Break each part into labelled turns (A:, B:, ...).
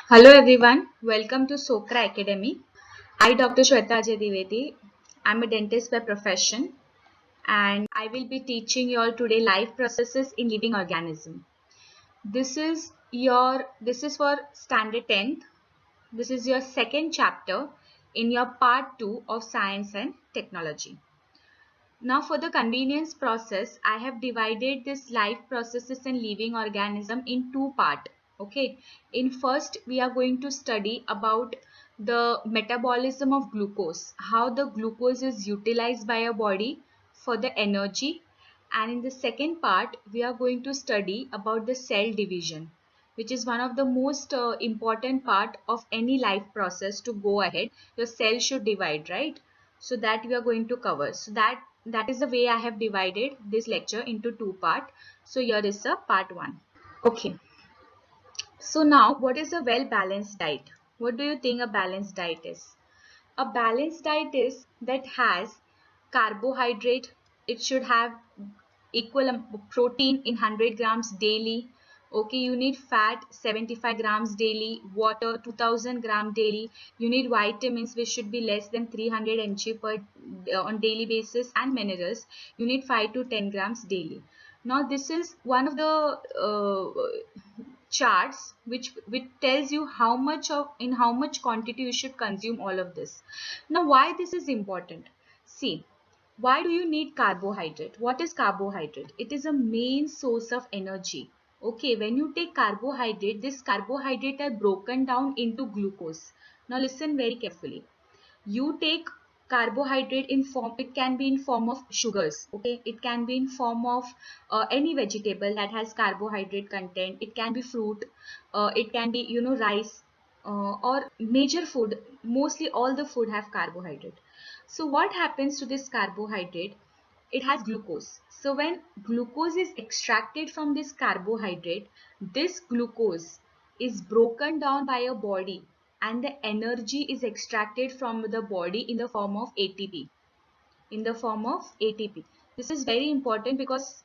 A: Hello everyone, welcome to Sokra Academy. I Dr. Shweta Ajay Dwivedi. I'm a dentist by profession and I will be teaching you all today life processes in living organism. This is for standard 10th. This is your second chapter in your part 2 of science and technology. Now for the convenience process, I have divided this life processes in living organism in two parts. Okay, in first we are going to study about the metabolism of glucose, how the glucose is utilized by our body for the energy, and in the second part we are going to study about the cell division, which is one of the most important part of any life process to go ahead. Your cell should divide, right? So that we are going to cover. So that is the way I have divided this lecture into two part. So here is the part 1. Okay, so now what is a well balanced diet? What do you think a balanced diet is? A balanced diet is that has carbohydrate. It should have equal protein in 100 grams daily. Okay, you need fat 75 grams daily, water 2000 gram daily. You need vitamins which should be less than 300 mg per on daily basis, and minerals you need 5 to 10 grams daily. Now this is one of the charts which tells you how much of in how much quantity you should consume all of this. Now why this is important? See, why do you need carbohydrate? What is carbohydrate? It is a main source of energy. Okay, when you take carbohydrate, this carbohydrate are broken down into glucose. Now listen very carefully. You take carbohydrate in form, it can be in form of sugars. Okay, it can be in form of any vegetable that has carbohydrate content. It can be fruit, it can be rice, or major food. Mostly all the food have carbohydrate. So what happens to this carbohydrate? It has glucose. So when glucose is extracted from this carbohydrate, this glucose is broken down by your body and the energy is extracted from the body in the form of ATP. In the form of ATP. This is very important because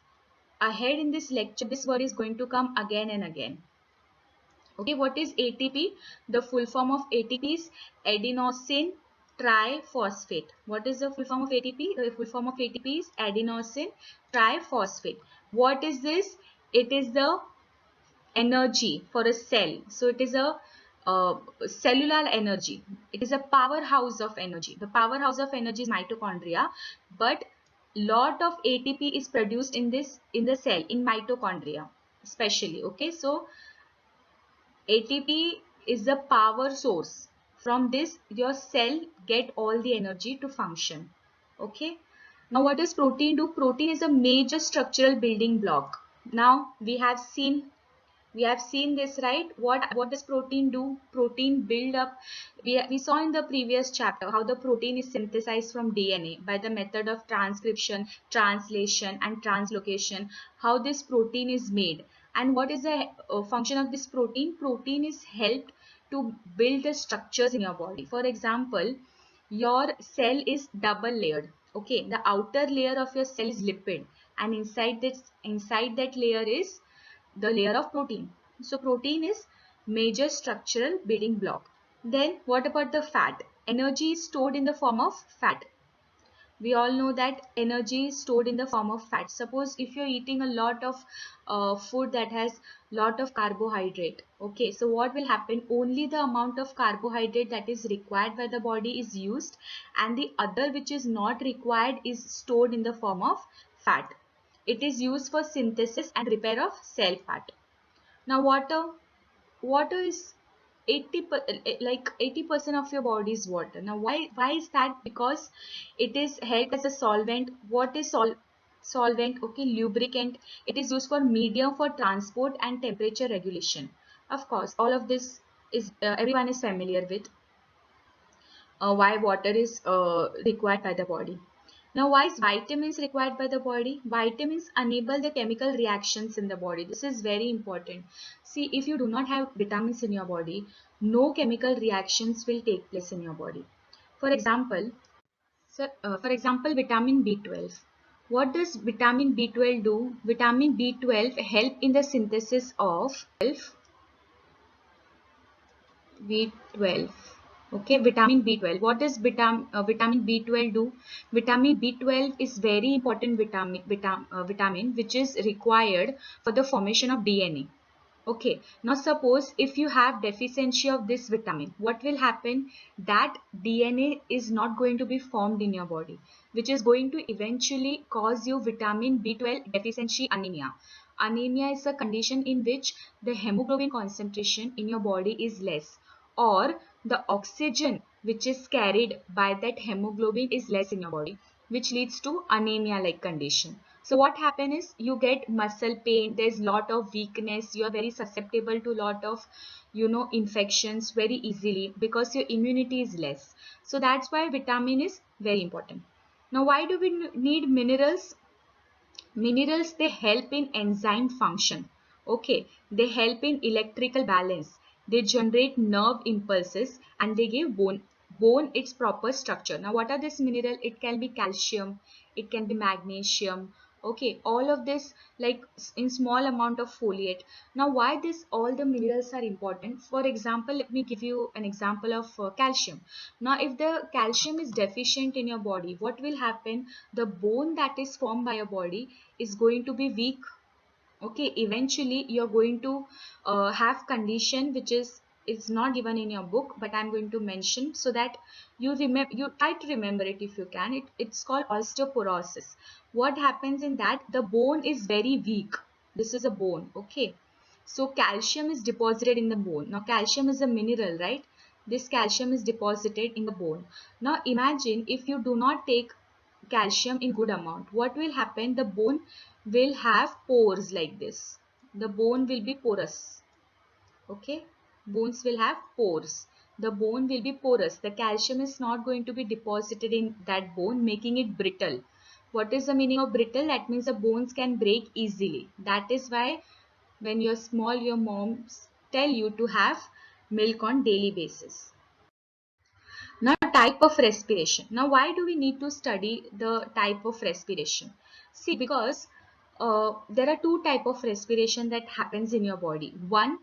A: ahead in this lecture, this word is going to come again and again. Okay, what is ATP? The full form of ATP is adenosine triphosphate. What is the full form of ATP? The full form of ATP is adenosine triphosphate. What is this? It is the energy for a cell. So it is a cellular energy. It is a powerhouse of energy. The powerhouse of energy is mitochondria, but lot of ATP is produced in the cell, in mitochondria especially. Okay, so ATP is the power source. From this, your cell get all the energy to function. Okay. Now, what does protein do? Protein is a major structural building block. Now, we have seen this, right? What does protein do? Protein build up. We saw in the previous chapter how the protein is synthesized from DNA by the method of transcription, translation, and translocation. How this protein is made, and what is the function of this protein? Protein is helped to build the structures in your body. For example, your cell is double layered. Okay, the outer layer of your cell is lipid, and inside that layer is the layer of protein. So protein is major structural building block. Then what about the fat? Energy is stored in the form of fat. We all know that energy is stored in the form of fat. Suppose if you're eating a lot of food that has lot of carbohydrate. Okay, so what will happen? Only the amount of carbohydrate that is required by the body is used, and the other which is not required is stored in the form of fat. It is used for synthesis and repair of cell fat. Now water is 80% of your body is water. Now why is that? Because it is helped as a solvent. What is solvent? Okay, lubricant. It is used for medium for transport and temperature regulation. Of course, all of this is everyone is familiar with why water is required by the body. Now, why is vitamins required by the body? Vitamins enable the chemical reactions in the body. This is very important. See, if you do not have vitamins in your body, no chemical reactions will take place in your body. For example, vitamin B12. What does vitamin B12 do? Vitamin B12 help in the synthesis of B12. Okay, vitamin B12. What does vitamin B12 do? Vitamin B12 is very important vitamin which is required for the formation of DNA. Okay, now suppose if you have deficiency of this vitamin, what will happen? That DNA is not going to be formed in your body, which is going to eventually cause you vitamin B12 deficiency anemia. Anemia is a condition in which the hemoglobin concentration in your body is less, or the oxygen which is carried by that hemoglobin is less in your body, which leads to anemia like condition. So what happens is you get muscle pain, there's lot of weakness, you are very susceptible to lot of infections very easily because your immunity is less. So that's why vitamin is very important. Now why do we need minerals? Minerals, they help in enzyme function. Okay, they help in electrical balance. They generate nerve impulses and they give bone its proper structure. Now what are this mineral? It can be calcium, it can be magnesium. Okay, all of this like in small amount of folate. Now why this all the minerals are important? For example, let me give you an example of calcium. Now if the calcium is deficient in your body, what will happen? The bone that is formed by your body is going to be weak. Okay, eventually you're going to have condition which is it's not given in your book, but I'm going to mention so that you remember, you try to remember it if you can. It's called osteoporosis. What happens in that? The bone is very weak. This is a bone. Okay, so calcium is deposited in the bone. Now calcium is a mineral, right? This calcium is deposited in the bone. Now imagine if you do not take calcium in good amount, what will happen? The bone will have pores like this. The bone will be porous. Okay, bones will have pores. The bone will be porous. The calcium is not going to be deposited in that bone, making it brittle. What is the meaning of brittle? That means the bones can break easily. That is why when you're small, your moms tell you to have milk on daily basis. Now, type of respiration. Now, why do we need to study the type of respiration? See, because there are two type of respiration that happens in your body. One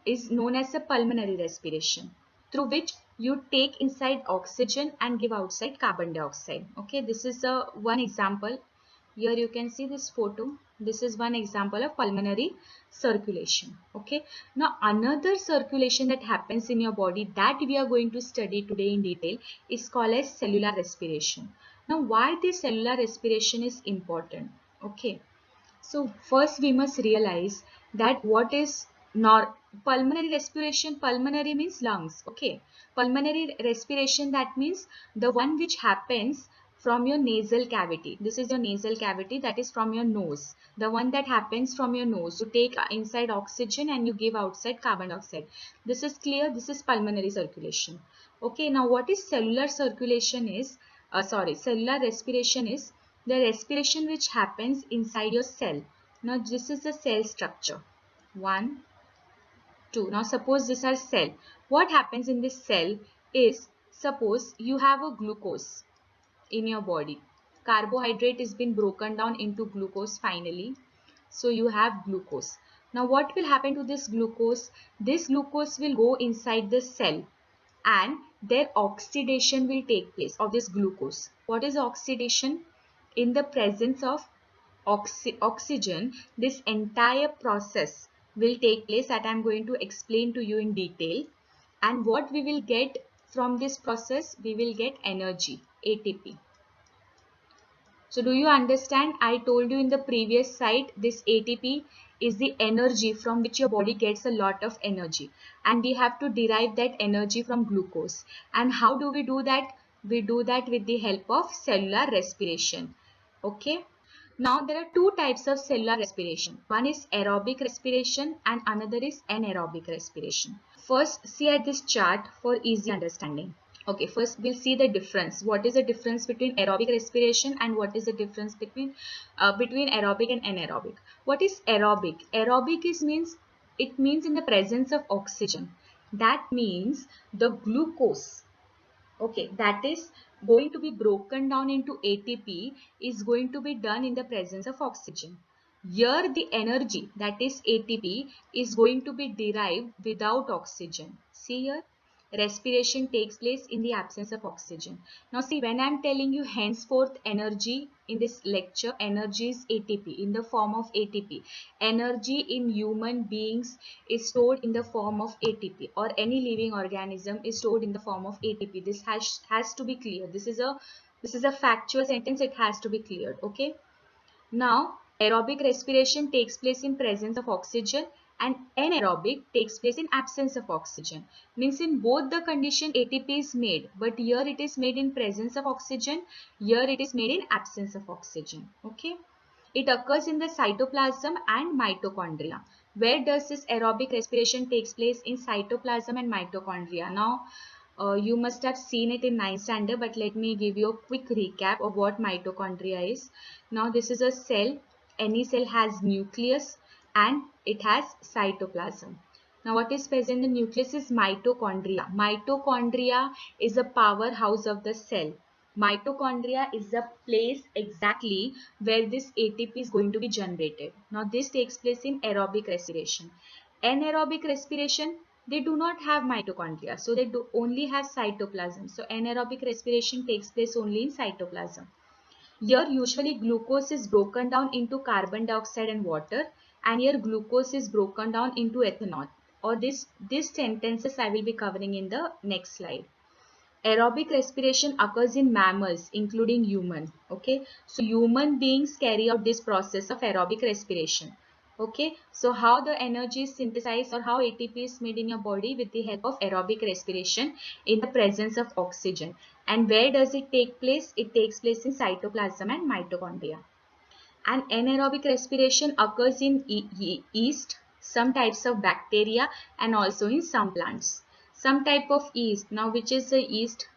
A: is known as a pulmonary respiration, through which you take inside oxygen and give outside carbon dioxide. Okay, this is a one example. Here you can see this photo. This is one example of pulmonary circulation. Okay, now another circulation that happens in your body that we are going to study today in detail is called as cellular respiration. Now why this cellular respiration is important? Okay, so first we must realize that what is nor pulmonary respiration. Pulmonary means lungs. Okay, pulmonary respiration, that means the one which happens from your nasal cavity. This is your nasal cavity, that is from your nose. The one that happens from your nose. You take inside oxygen and you give outside carbon dioxide. This is clear. This is pulmonary circulation. Okay, now what is cellular circulation is cellular respiration is the respiration which happens inside your cell. Now this is the cell structure. 1, 2. Now suppose this is cell. What happens in this cell is, suppose you have a glucose in your body. Carbohydrate has been broken down into glucose finally. So you have glucose. Now what will happen to this glucose? This glucose will go inside the cell and their oxidation will take place of this glucose. What is oxidation? In the presence of oxygen, this entire process will take place that I am going to explain to you in detail. And what we will get from this process? We will get energy, ATP. So do you understand? I told you in the previous slide, this ATP is the energy from which your body gets a lot of energy. And we have to derive that energy from glucose. And how do we do that? We do that with the help of cellular respiration. Okay. Now there are two types of cellular respiration. One is aerobic respiration and another is anaerobic respiration. First, see at this chart for easy understanding. Okay, first we'll see the difference. What is the difference between aerobic respiration and what is the difference between aerobic and anaerobic? What is aerobic? Aerobic means in the presence of oxygen. That means the glucose, okay, that is going to be broken down into ATP is going to be done in the presence of oxygen. Here the energy, that is ATP, is going to be derived without oxygen. See here, respiration takes place in the absence of oxygen. Now see, when I'm telling you henceforth energy in this lecture, energy is ATP in the form of ATP. Energy in human beings is stored in the form of ATP, or any living organism is stored in the form of ATP. This has to be clear. This is a factual sentence. It has to be cleared. Okay. Now, aerobic respiration takes place in presence of oxygen and anaerobic takes place in absence of oxygen. Means in both the condition ATP is made, but here it is made in presence of oxygen, here it is made in absence of oxygen. Okay. It occurs in the cytoplasm and mitochondria. Where does this aerobic respiration takes place? In cytoplasm and mitochondria. Now, you must have seen it in 9th standard, but let me give you a quick recap of what mitochondria is. Now, this is a cell. Any cell has nucleus and it has cytoplasm. Now, what is present in the nucleus is mitochondria. Mitochondria is a powerhouse of the cell. Mitochondria is the place exactly where this ATP is going to be generated. Now, this takes place in aerobic respiration. Anaerobic respiration, they do not have mitochondria, so they do only have cytoplasm. So anaerobic respiration takes place only in cytoplasm. Here usually glucose is broken down into carbon dioxide and water, and here glucose is broken down into ethanol. Or this sentences I will be covering in the next slide. Aerobic respiration occurs in mammals including human. Okay, so human beings carry out this process of aerobic respiration. Okay, so how the energy is synthesized or how ATP is made in your body with the help of aerobic respiration in the presence of oxygen. And where does it take place? It takes place in cytoplasm and mitochondria. And anaerobic respiration occurs in yeast, some types of bacteria, and also in some plants. Some type of yeast. Now, which is the yeast?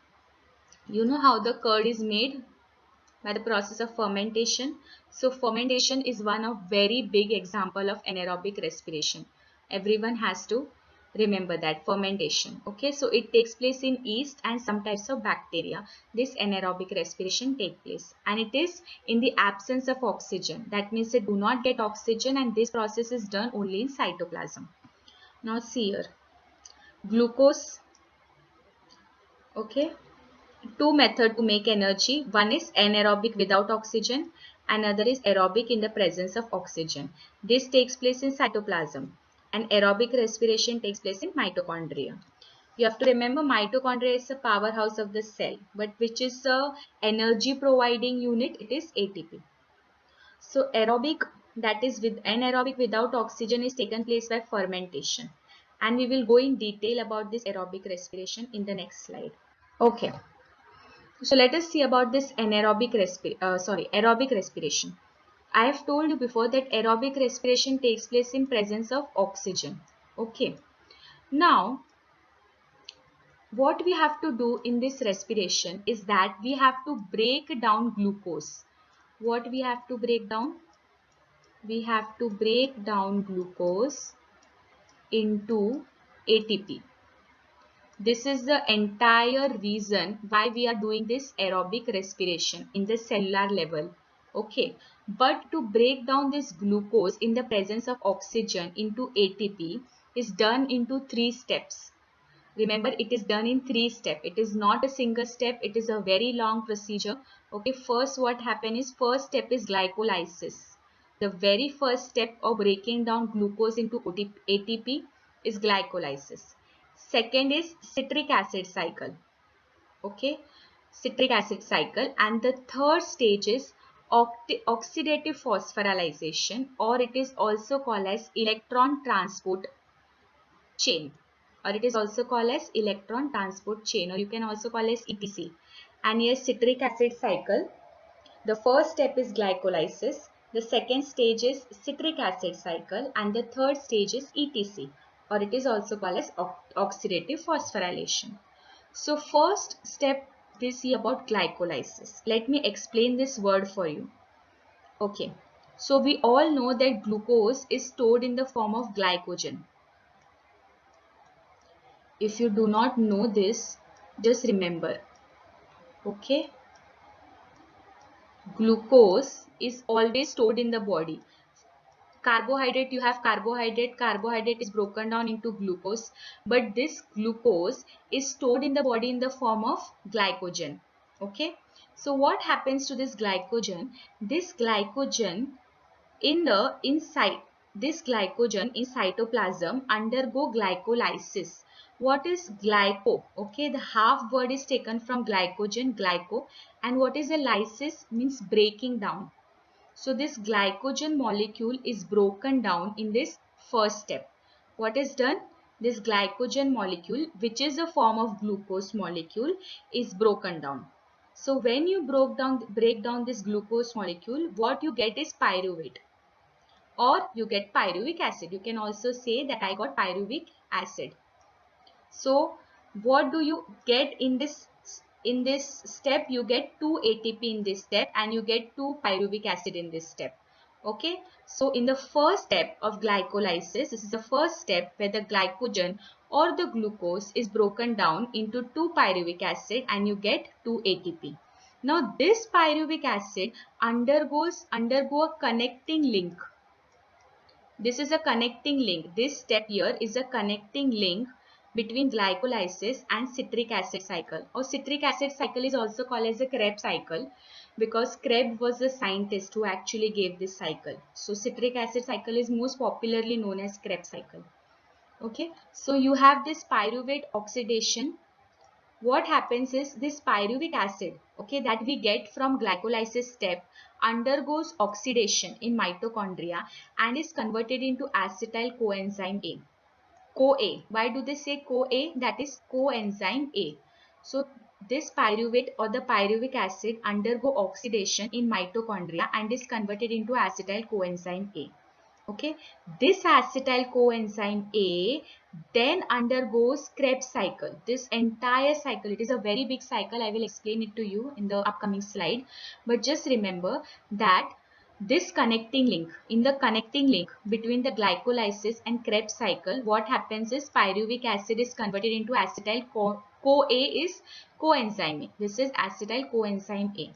A: You know how the curd is made? By the process of fermentation. So fermentation is one of very big example of anaerobic respiration. Everyone has to remember that, fermentation. Okay, so it takes place in yeast and some types of bacteria. This anaerobic respiration take place, and it is in the absence of oxygen. That means they do not get oxygen, and this process is done only in cytoplasm. Now see here, glucose. Okay, two methods to make energy. One is anaerobic without oxygen, another is aerobic in the presence of oxygen. This takes place in cytoplasm, and aerobic respiration takes place in mitochondria. You have to remember, mitochondria is the powerhouse of the cell, but which is the energy providing unit? It is ATP. So aerobic, that is with anaerobic without oxygen, is taken place by fermentation, and we will go in detail about this aerobic respiration in the next slide. Okay. So let us see about this aerobic respiration. I have told you before that aerobic respiration takes place in presence of oxygen. Okay. Now, what we have to do in this respiration is that we have to break down glucose. What we have to break down? We have to break down glucose into ATP. This is the entire reason why we are doing this aerobic respiration in the cellular level. Okay, but to break down this glucose in the presence of oxygen into ATP is done into 3 steps. Remember, it is done in 3 steps. It is not a single step. It is a very long procedure. Okay, first what happens is, first step is glycolysis. The very first step of breaking down glucose into ATP is glycolysis. Second is citric acid cycle. Okay, citric acid cycle. And the third stage is oxidative phosphorylation, or it is also called as electron transport chain, or it is also called as electron transport chain, or you can also call as ETC. And yes, citric acid cycle, the first step is glycolysis, the second stage is citric acid cycle, and the third stage is ETC, or it is also called as oxidative phosphorylation. So first step we see about glycolysis. Let me explain this word for you. Okay, so we all know that glucose is stored in the form of glycogen. If you do not know this, just remember. Okay, glucose is always stored in the body. Carbohydrate, you have carbohydrate. Carbohydrate is broken down into glucose, but this glucose is stored in the body in the form of glycogen. Okay, so what happens to this glycogen? This glycogen in the inside, this glycogen in cytoplasm undergo glycolysis. What is glyco? Okay, the half word is taken from glycogen, glyco, and what is a lysis? Means breaking down. So this glycogen molecule is broken down in this first step. What is done? This glycogen molecule, which is a form of glucose molecule, is broken down. So when you break down this glucose molecule, what you get is pyruvate, or you get pyruvic acid. You can also say that I got pyruvic acid. So what do you get in this step? You get 2 ATP in this step, and you get 2 pyruvic acid in this step. Okay, so in the first step of glycolysis, this is the first step where the glycogen or the glucose is broken down into 2 pyruvic acid, and you get 2 ATP. Now this pyruvic acid undergo a connecting link. This is a connecting link. This step here is a connecting link between glycolysis and citric acid cycle. Or citric acid cycle is also called as a Krebs cycle, because Krebs was the scientist who actually gave this cycle. So citric acid cycle is most popularly known as Krebs cycle. Okay, so you have this pyruvate oxidation. What happens is this pyruvic acid, okay, that we get from glycolysis step undergoes oxidation in mitochondria and is converted into acetyl coenzyme A. CoA. Why do they say CoA? That is coenzyme A. So this pyruvate or the pyruvic acid undergo oxidation in mitochondria and is converted into acetyl coenzyme A. Okay, this acetyl coenzyme A then undergoes Krebs cycle. This entire cycle, it is a very big cycle. I will explain it to you in the upcoming slide. But just remember that this connecting link, in the connecting link between the glycolysis and Krebs cycle, what happens is pyruvic acid is converted into acetyl CoA is coenzyme A. This is acetyl coenzyme A.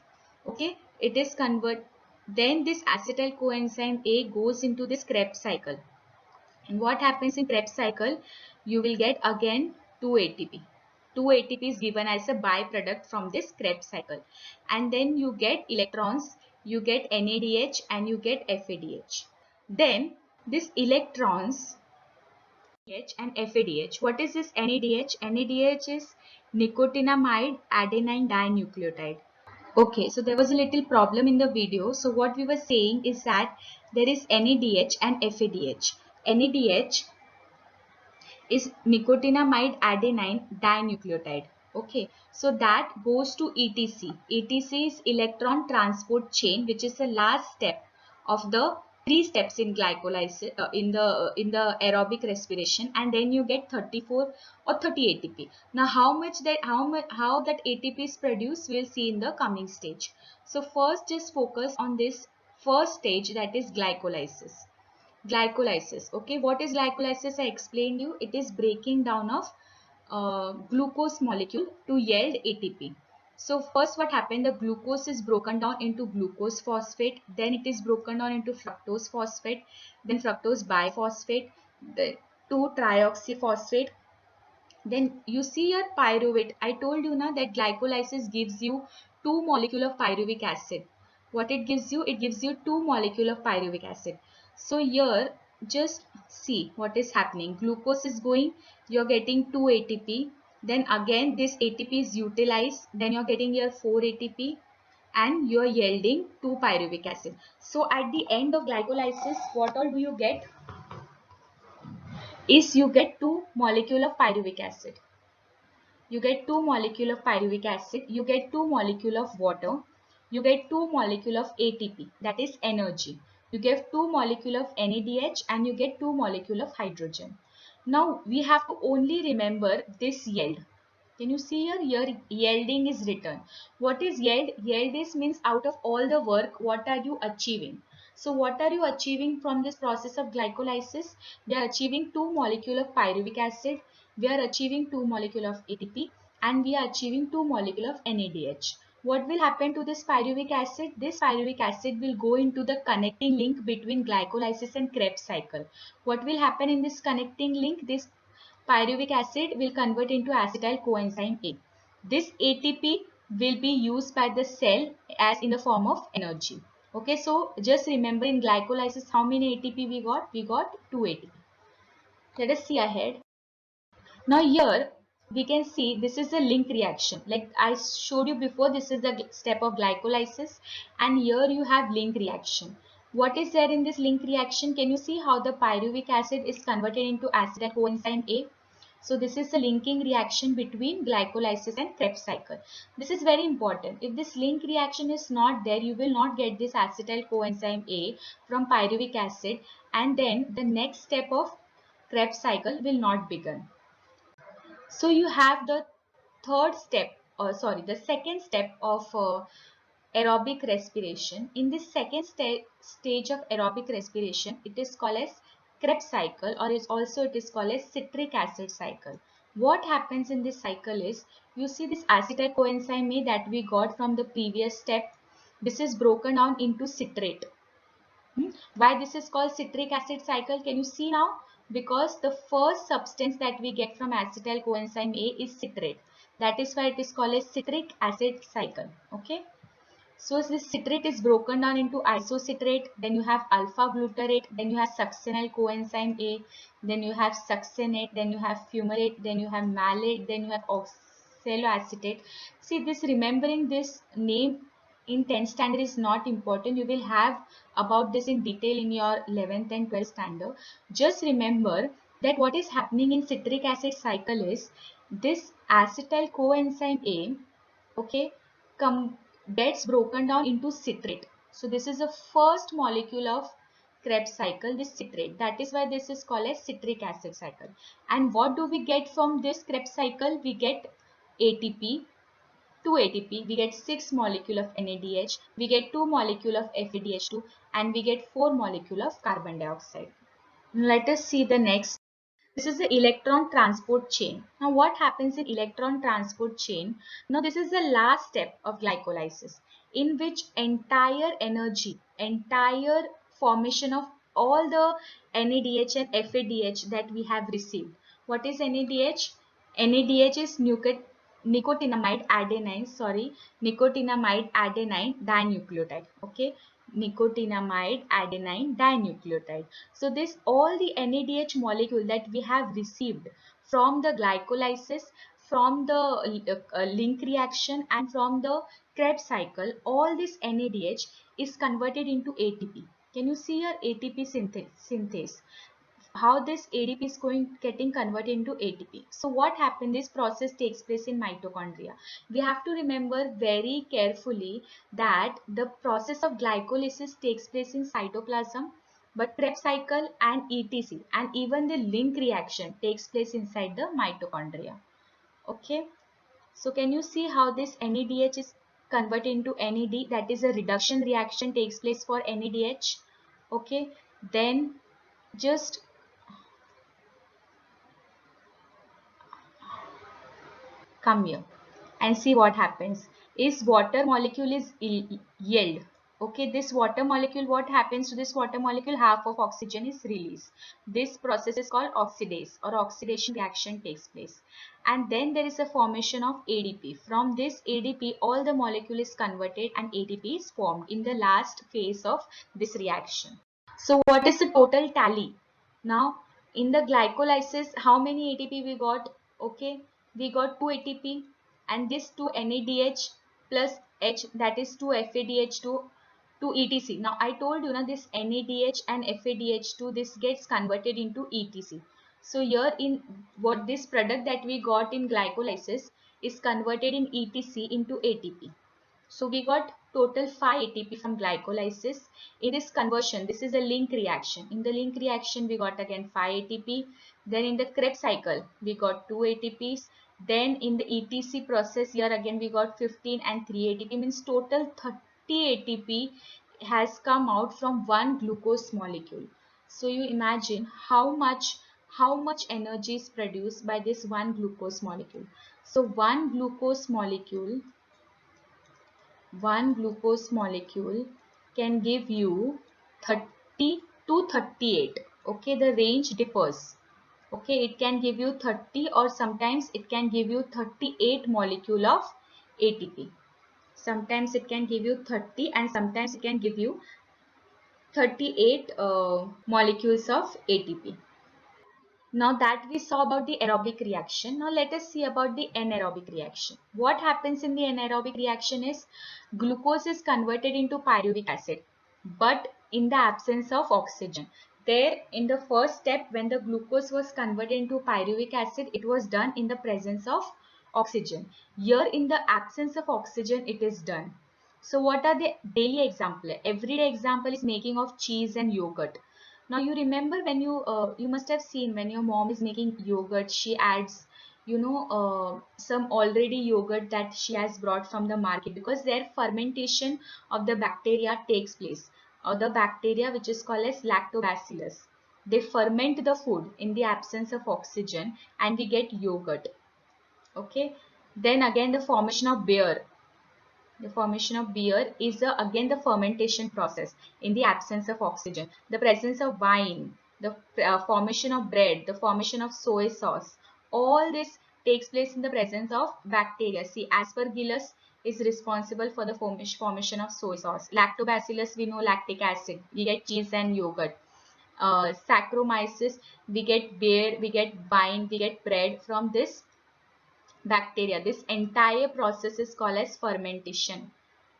A: Okay, it is converted. Then this acetyl coenzyme A goes into this Krebs cycle. And what happens in Krebs cycle? You will get again 2 ATP. 2 ATP is given as a byproduct from this Krebs cycle. And then you get electrons, you get NADH and you get FADH. Then this electrons and FADH. What is this NADH? NADH is nicotinamide adenine dinucleotide. Okay, so there was a little problem in the video. So what we were saying is that there is NADH and FADH. NADH is nicotinamide adenine dinucleotide. Okay, so that goes to ETC. ETC is electron transport chain, which is the last step of the 3 steps in glycolysis in the aerobic respiration, and then you get 34 or 30 ATP. Now how that ATP is produced, we'll see in the coming stage. So first just focus on this first stage, that is glycolysis. Glycolysis. Okay, what is glycolysis? I explained you. It is breaking down of glucose molecule to yield ATP. So first what happened, the glucose is broken down into glucose phosphate, then it is broken down into fructose phosphate, then fructose biphosphate, the 2-trioxyphosphate. Then you see your pyruvate. I told you now that glycolysis gives you 2 molecule of pyruvic acid. What it gives you? It gives you 2 molecule of pyruvic acid. So here just see what is happening. Glucose is going, you're getting 2 ATP. Then again this ATP is utilized. Then you're getting your 4 ATP and you're yielding 2 pyruvic acid. So at the end of glycolysis, what all do you get? Is you get 2 molecule of pyruvic acid. You get 2 molecule of pyruvic acid, you get 2 molecule of water, you get 2 molecule of ATP, that is energy. You get 2 molecule of NADH and you get 2 molecule of hydrogen. Now we have to only remember this yield. Can you see here yielding is written. What is yield? Yield is means out of all the work, what are you achieving? So what are you achieving from this process of glycolysis? We are achieving 2 molecule of pyruvic acid, we are achieving 2 molecule of ATP, and we are achieving 2 molecule of NADH. what will happen to this pyruvic acid? This pyruvic acid will go into the connecting link between glycolysis and Krebs cycle. What will happen in this connecting link? This pyruvic acid will convert into acetyl coenzyme A. This ATP will be used by the cell as in the form of energy. Okay, so just remember in glycolysis how many ATP we got? We got 2 ATP. Let us see ahead. Now here we can see this is a link reaction. Like I showed you before, this is the step of glycolysis, and here you have link reaction. What is there in this link reaction? Can you see how the pyruvic acid is converted into acetyl coenzyme A? So this is a linking reaction between glycolysis and Krebs cycle. This is very important. If this link reaction is not there, you will not get this acetyl coenzyme A from pyruvic acid, and then the next step of Krebs cycle will not begin. So you have the third step, or sorry, the second step of aerobic respiration. In this second stage of aerobic respiration, it is called as Krebs cycle, or is also it is called as citric acid cycle. What happens in this cycle is, you see this acetyl coenzyme A that we got from the previous step. This is broken down into citrate. Why this is called citric acid cycle? Can you see now? Because the first substance that we get from acetyl coenzyme A is citrate. That is why it is called a citric acid cycle. Okay. So this citrate is broken down into isocitrate, then you have alpha glutarate, then you have succinyl coenzyme A, then you have succinate, then you have fumarate, then you have malate, then you have oxaloacetate. See, this remembering this name in 10th standard is not important. You will have about this in detail in your 11th and 12th standard. Just remember that what is happening in citric acid cycle is this acetyl coenzyme A, okay, gets broken down into citrate. So this is the first molecule of Krebs cycle, this citrate. That is why this is called as citric acid cycle. And what do we get from this Krebs cycle? We get ATP, 2 ATP, we get 6 molecule of NADH, we get 2 molecule of FADH2, and we get 4 molecule of carbon dioxide. Let us see the next. This is the electron transport chain. Now what happens in electron transport chain? Now this is the last step of glycolysis, in which entire energy, entire formation of all the NADH and FADH that we have received. What is NADH? NADH is nicotinamide adenine dinucleotide. Okay, nicotinamide adenine dinucleotide. So this all the NADH molecule that we have received from the glycolysis, from the link reaction, and from the Krebs cycle, all this NADH is converted into ATP. Can you see your ATP synthase? How this ADP is getting converted into ATP. So what happened? This process takes place in mitochondria. We have to remember very carefully that the process of glycolysis takes place in cytoplasm, but Krebs cycle and ETC and even the link reaction takes place inside the mitochondria. Okay. So can you see how this NADH is converted into NAD? That is a reduction reaction takes place for NADH. Okay. Then just come here and see what happens. Is water molecule is yield. Okay, this water molecule, what happens to this water molecule? Half of oxygen is released. This process is called oxidase or oxidation reaction takes place, and then there is a formation of ADP. From this ADP, all the molecule is converted and ATP is formed in the last phase of this reaction. So what is the total tally? Now in the glycolysis, how many ATP we got? Okay, we got 2 ATP, and this 2 NADH plus H, that is 2 FADH2 to ETC. Now I told you now this NADH and FADH2, this gets converted into ETC. So here in what this product that we got in glycolysis is converted in ETC into ATP. So we got total 5 ATP from glycolysis. In this conversion, this is a link reaction. In the link reaction, we got again 5 ATP. Then in the Krebs cycle, we got 2 ATPs. Then in the ETC process, here again we got 15 and 3 ATP, means total 30 ATP has come out from one glucose molecule. So you imagine how much energy is produced by this one glucose molecule. So one glucose molecule one glucose molecule can give you 30 to 38. Okay, the range differs. Okay, it can give you 30 or sometimes it can give you 38 molecule of ATP. Sometimes it can give you 30 and sometimes it can give you 38 molecules of ATP. Now that we saw about the aerobic reaction, now let us see about the anaerobic reaction. What happens in the anaerobic reaction is glucose is converted into pyruvic acid, but in the absence of oxygen. There in the first step, when the glucose was converted into pyruvic acid, it was done in the presence of oxygen. Here in the absence of oxygen, it is done. So what are the daily example? Everyday example is making of cheese and yogurt. Now you remember when you must have seen when your mom is making yogurt, she adds some already yogurt that she has brought from the market, because their fermentation of the bacteria takes place, or the bacteria which is called as lactobacillus. They ferment the food in the absence of oxygen and we get yogurt. Okay, then again the formation of beer. The formation of beer is again the fermentation process in the absence of oxygen. The presence of wine, the formation of bread, the formation of soy sauce, all this takes place in the presence of bacteria. See, Aspergillus is responsible for the formation of soy sauce. Lactobacillus, we know lactic acid. We get cheese and yogurt. Saccharomyces, we get beer, we get wine, we get bread from this bacteria. This entire process is called as fermentation.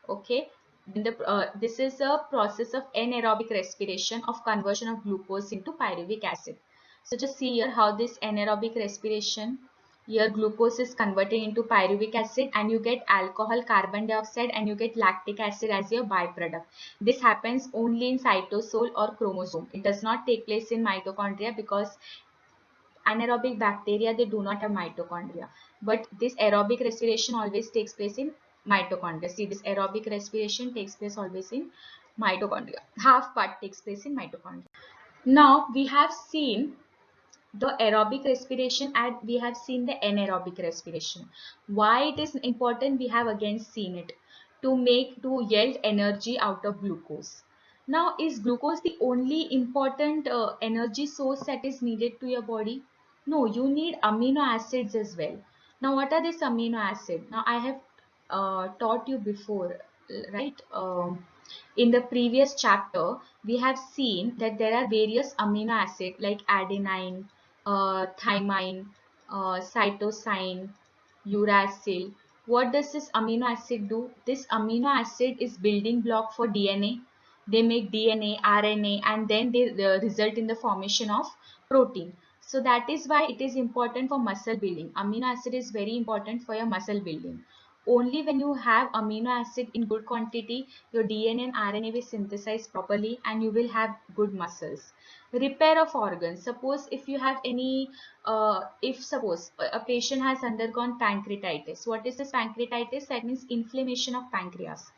A: Okay, this is a process of anaerobic respiration of conversion of glucose into pyruvic acid. So just see here how this anaerobic respiration, here glucose is converted into pyruvic acid and you get alcohol, carbon dioxide, and you get lactic acid as your byproduct. This happens only in cytosol or chromosome. It does not take place in mitochondria because anaerobic bacteria, they do not have mitochondria, but this aerobic respiration always takes place in mitochondria. See, this aerobic respiration takes place always in mitochondria. Half part takes place in mitochondria. Now we have seen the aerobic respiration and we have seen the anaerobic respiration. Why it is important, we have again seen it. To yield energy out of glucose. Now, is glucose the only important energy source that is needed to your body? No, you need amino acids as well. Now what are these amino acids? Now I have taught you before, right? In the previous chapter, we have seen that there are various amino acids like adenine, thymine, cytosine, uracil. What does this amino acid do? This amino acid is building block for DNA. They make DNA, RNA, and then they result in the formation of protein. So that is why it is important for muscle building. Amino acid is very important for your muscle building. Only when you have amino acid in good quantity, your DNA and RNA will synthesize properly and you will have good muscles. Repair of organs. Suppose if you have any, if suppose a patient has undergone pancreatitis. What is this pancreatitis? That means inflammation of pancreas.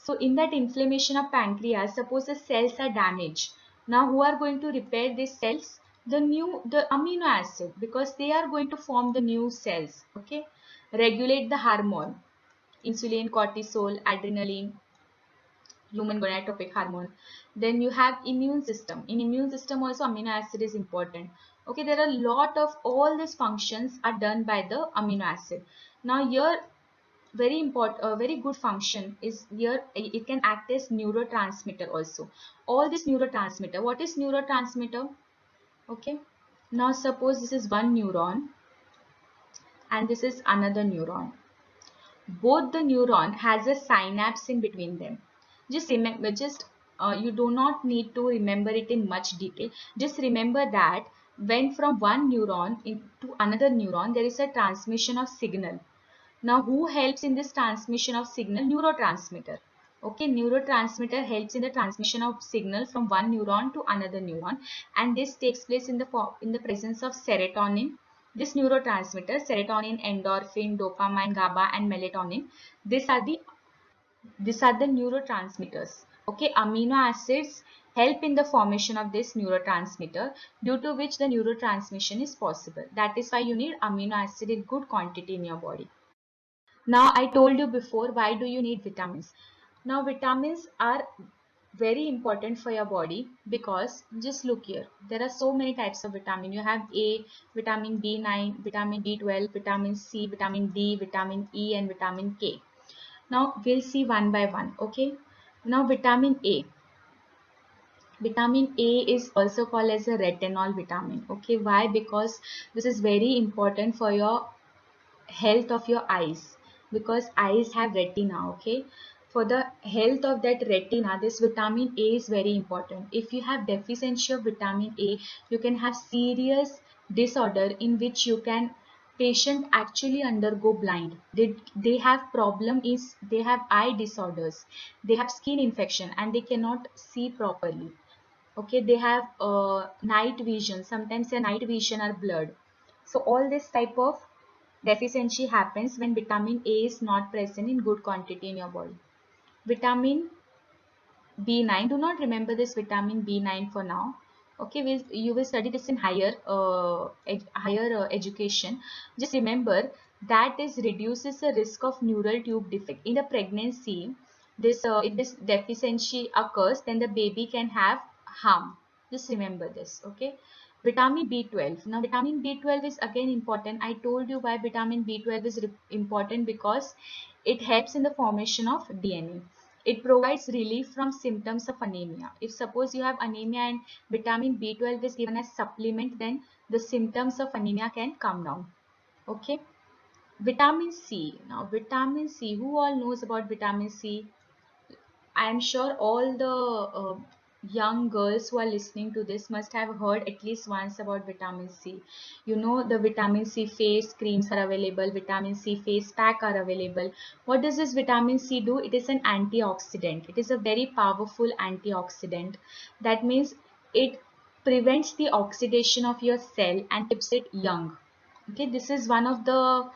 A: So in that inflammation of pancreas, suppose the cells are damaged. Now who are going to repair these cells? The amino acid, because they are going to form the new cells. Okay. Regulate the hormone, insulin, cortisol, adrenaline, human gonadotropic hormone. Then you have immune system. In immune system also amino acid is important. Okay, there are a lot of all these functions are done by the amino acid. Now here very important, very good function is here. It can act as neurotransmitter also. All this neurotransmitter. What is neurotransmitter? Okay. Now suppose this is one neuron and this is another neuron. Both the neuron has a synapse in between them. Just remember, you do not need to remember it in much detail. Just remember that when from one neuron into another neuron, there is a transmission of signal. Now who helps in this transmission of signal? Neurotransmitter. Okay, neurotransmitter helps in the transmission of signal from one neuron to another neuron, and this takes place in the presence of serotonin. This neurotransmitter, serotonin, endorphin, dopamine, GABA, and melatonin, these are the neurotransmitters. Okay, amino acids help in the formation of this neurotransmitter, due to which the neurotransmission is possible. That is why you need amino acid in good quantity in your body. Now I told you before, why do you need vitamins? Now vitamins are very important for your body because just look here, there are so many types of vitamin. You have A, vitamin B9, vitamin B12, vitamin C, vitamin D, vitamin E, and vitamin K. Now we'll see one by one. Okay, now vitamin A. Vitamin A is also called as a retinol vitamin. Okay, why? Because this is very important for your health of your eyes, because eyes have retina. Okay, for the health of that retina, this vitamin A is very important. If you have deficiency of vitamin A, you can have serious disorder in which you can patient actually undergo blind. They have problem is they have eye disorders, they have skin infection, and they cannot see properly. Okay, they have night vision, sometimes their night vision are blurred. So all this type of deficiency happens when vitamin A is not present in good quantity in your body. Vitamin B9, do not remember this vitamin B9 for now. Okay, you will study this in higher education. Just remember that is reduces the risk of neural tube defect. In the pregnancy, this if this deficiency occurs, then the baby can have harm. Just remember this, okay? Vitamin B12. Now, vitamin B12 is again important. I told you why vitamin B12 is important, because it helps in the formation of DNA. It provides relief from symptoms of anemia. If suppose you have anemia and vitamin B12 is given as supplement, then the symptoms of anemia can come down. Okay. Vitamin C. Now, vitamin C. Who all knows about vitamin C? I am sure all the young girls who are listening to this must have heard at least once about vitamin C. You know, the vitamin C face creams are available, vitamin C face pack are available. What does this vitamin C do? It is an antioxidant. It is a very powerful antioxidant. That means it prevents the oxidation of your cell and keeps it young. Okay, this is one of the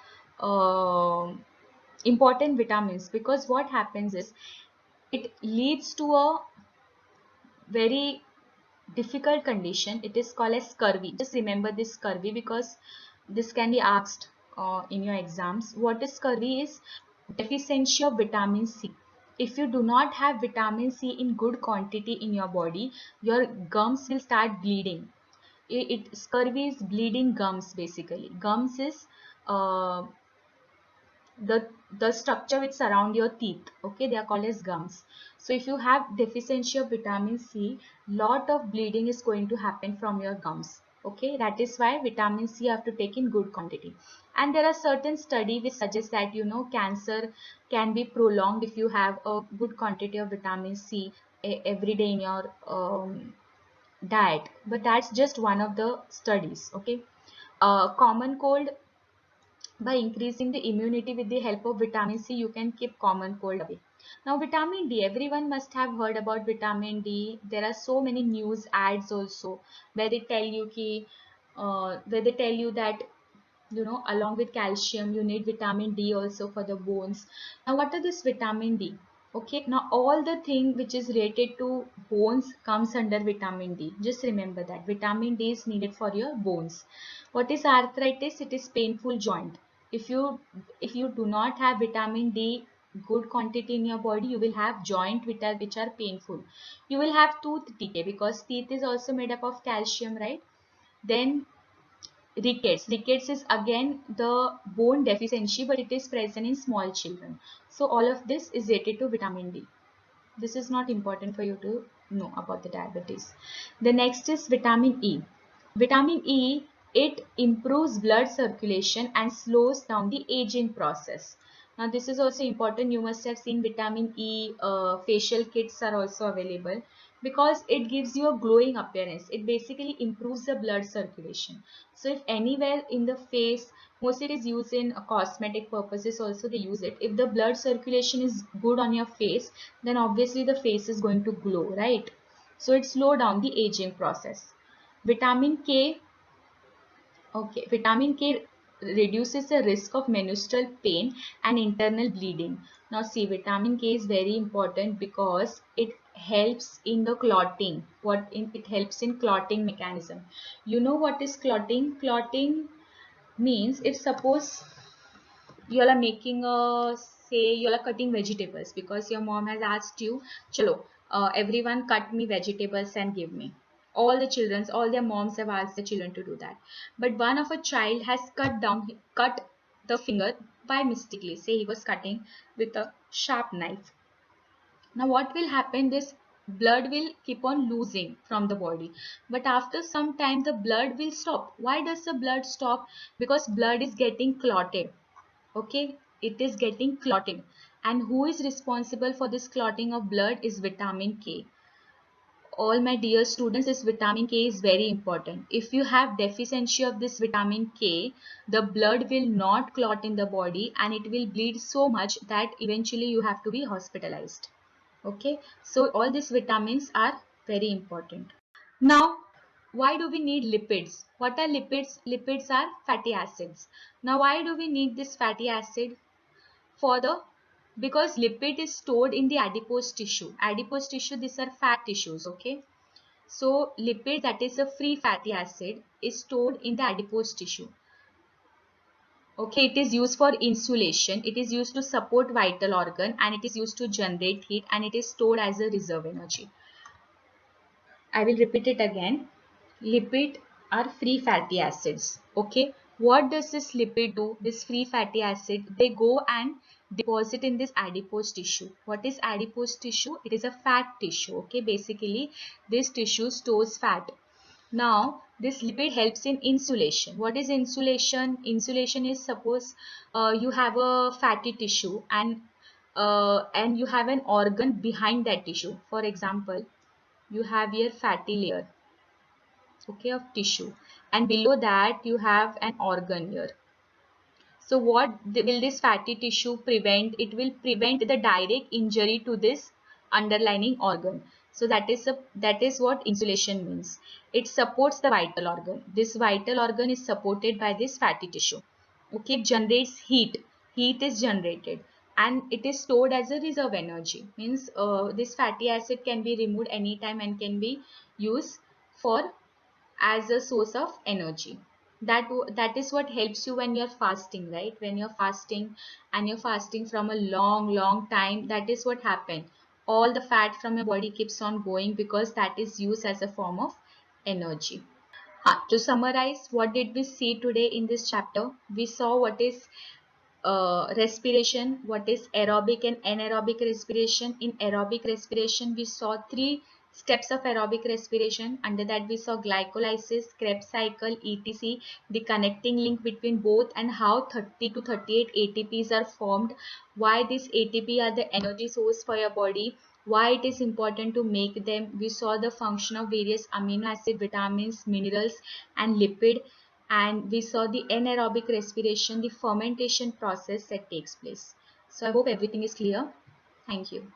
A: important vitamins, because what happens is it leads to a very difficult condition. It is called as scurvy. Just remember this scurvy, because this can be asked in your exams. What is scurvy? Is deficiency of vitamin C. If you do not have vitamin C in good quantity in your body, your gums will start bleeding. Scurvy is bleeding gums basically. Gums is uh, the structure which surround your teeth. Okay, they are called as gums. So if you have deficiency of vitamin C, lot of bleeding is going to happen from your gums. Okay, that is why vitamin C you have to take in good quantity. And there are certain study which suggest that, you know, cancer can be prolonged if you have a good quantity of vitamin C every day in your diet. But that's just one of the studies. Okay, common cold, by increasing the immunity with the help of vitamin C, you can keep common cold away. Now, vitamin D, everyone must have heard about vitamin D. There are so many news ads also where they tell you that, you know, along with calcium, you need vitamin D also for the bones. Now, what are this vitamin D? Okay, now all the thing which is related to bones comes under vitamin D. Just remember that vitamin D is needed for your bones. What is arthritis? It is painful joint. If you do not have vitamin D good quantity in your body, you will have joint which are painful. You will have tooth decay, because teeth is also made up of calcium, right? Then rickets. Rickets is again the bone deficiency, but it is present in small children. So all of this is related to vitamin D. This is not important for you to know about the diabetes. The next is vitamin E. Vitamin E, it improves blood circulation and slows down the aging process. Now this is also important. You must have seen vitamin E facial kits are also available, because it gives you a glowing appearance. It basically improves the blood circulation. So if anywhere in the face, mostly it is used in cosmetic purposes also, they use it. If the blood circulation is good on your face, then obviously the face is going to glow, right? So it slow down the aging process. Vitamin K. Okay, vitamin K reduces the risk of menstrual pain and internal bleeding. Now see, vitamin K is very important because it helps in the clotting. It helps in clotting mechanism. You know what is clotting? Clotting means, if suppose you all are making a, say you all are cutting vegetables because your mom has asked you, chalo, everyone cut me vegetables and give me. All their moms have asked the children to do that, but one of a child has cut the finger by mistakenly. Say he was cutting with a sharp knife. Now what will happen, this blood will keep on losing from the body, but after some time the blood will stop. Why does the blood stop? Because blood is getting clotted. Okay, it is getting clotted, and who is responsible for this clotting of blood is vitamin K. All my dear students, this vitamin K is very important. If you have deficiency of this vitamin K, the blood will not clot in the body and it will bleed so much that eventually you have to be hospitalized. Okay, so all these vitamins are very important. Now, why do we need lipids? What are lipids? Lipids are fatty acids. Now why do we need this fatty acid? For the, because lipid is stored in the adipose tissue. Adipose tissue, these are fat tissues. Okay, so lipid, that is a free fatty acid, is stored in the adipose tissue. Okay, it is used for insulation, it is used to support vital organ, and it is used to generate heat, and it is stored as a reserve energy. I will repeat it again. Lipid are free fatty acids. Okay, what does this lipid do? This free fatty acid, they go and deposit in this adipose tissue. What is adipose tissue? It is a fat tissue. Okay, basically this tissue stores fat. Now this lipid helps in insulation. What is insulation? Insulation is, suppose you have a fatty tissue and you have an organ behind that tissue. For example, you have your fatty layer, okay, of tissue, and below that you have an organ here. So what will this fatty tissue prevent? It will prevent the direct injury to this underlying organ. So that is what insulation means. It supports the vital organ. This vital organ is supported by this fatty tissue. Okay, it generates heat. Heat is generated and it is stored as a reserve energy. Means this fatty acid can be removed anytime and can be used for as a source of energy. That is what helps you when you're fasting, right? When you're fasting and you're fasting from a long time, that is what happened. All the fat from your body keeps on going because that is used as a form of energy. To summarize, what did we see today in this chapter? We saw what is respiration, what is aerobic and anaerobic respiration. In aerobic respiration, we saw three steps of aerobic respiration. Under that, we saw glycolysis, Krebs cycle, etc., the connecting link between both, and how 30 to 38 ATPs are formed, why these ATP are the energy source for your body, why it is important to make them. We saw the function of various amino acid, vitamins, minerals, and lipid, and we saw the anaerobic respiration, the fermentation process that takes place. So I hope everything is clear. Thank you.